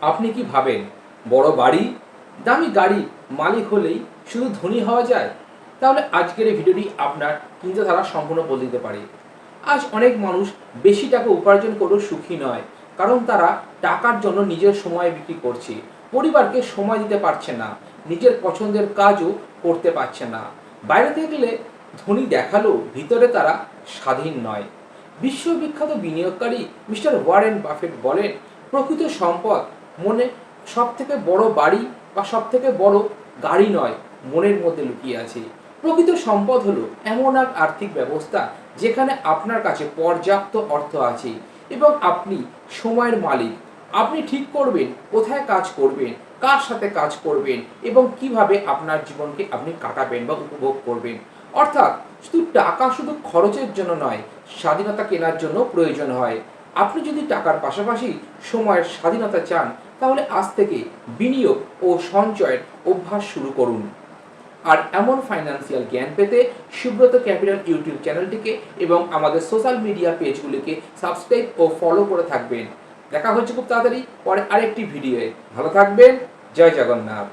আপনি কি ভাবেন বড় বাড়ি, দামি গাড়ি মালিক হলেই শুধু ধনী হওয়া যায়? তাহলে আজকের এই ভিডিওটি আপনার চিন্তাধারা সম্পূর্ণ বদলে দিতে পারে। আজ অনেক মানুষ বেশি টাকা উপার্জন করেও সুখী নয়, কারণ তারা টাকার জন্য নিজের সময় বিক্রি করছে, পরিবারকে সময় দিতে পারছে না, নিজের পছন্দের কাজও করতে পারছে না। বাইরে থেকে ধনী দেখালেও ভিতরে তারা স্বাধীন নয়। বিশ্ববিখ্যাত বিনিয়োগকারী মিস্টার ওয়ারেন বাফেট বলেন, প্রকৃত সম্পদ মনে সবথেকে বড় বাড়ি বা সবথেকে বড় গাড়ি নয়, মনের মধ্যে লুকিয়ে আছে। প্রকৃত সম্পদ হলো এমন এক আর্থিক ব্যবস্থা যেখানে আপনার কাছে পর্যাপ্ত অর্থ আছে এবং আপনি সময়ের মালিক। আপনি ঠিক করবেন কোথায় কাজ করবেন, কার সাথে কাজ করবেন এবং কিভাবে আপনার জীবনকে আপনি কাটাবেন বা উপভোগ করবেন। অর্থাৎ টাকা শুধু খরচের জন্য নয়, স্বাধীনতা কেনার জন্য প্রয়োজন হয়। আপনি যদি টাকার পাশাপাশি সময়ের স্বাধীনতা চান, তাহলে আজ থেকে বিনিয়োগ ও সঞ্চয়ের অভ্যাস শুরু করুন। আর এমন ফাইন্যান্সিয়াল জ্ঞান পেতে সুব্রত ক্যাপিটাল ইউটিউব চ্যানেলটিকে এবং আমাদের সোশ্যাল মিডিয়া পেজগুলিকে সাবস্ক্রাইব ও ফলো করে থাকবেন। দেখা হচ্ছে খুব তাড়াতাড়ি পরে আরেকটি ভিডিওয়ে। ভালো থাকবেন। জয় জগন্নাথ।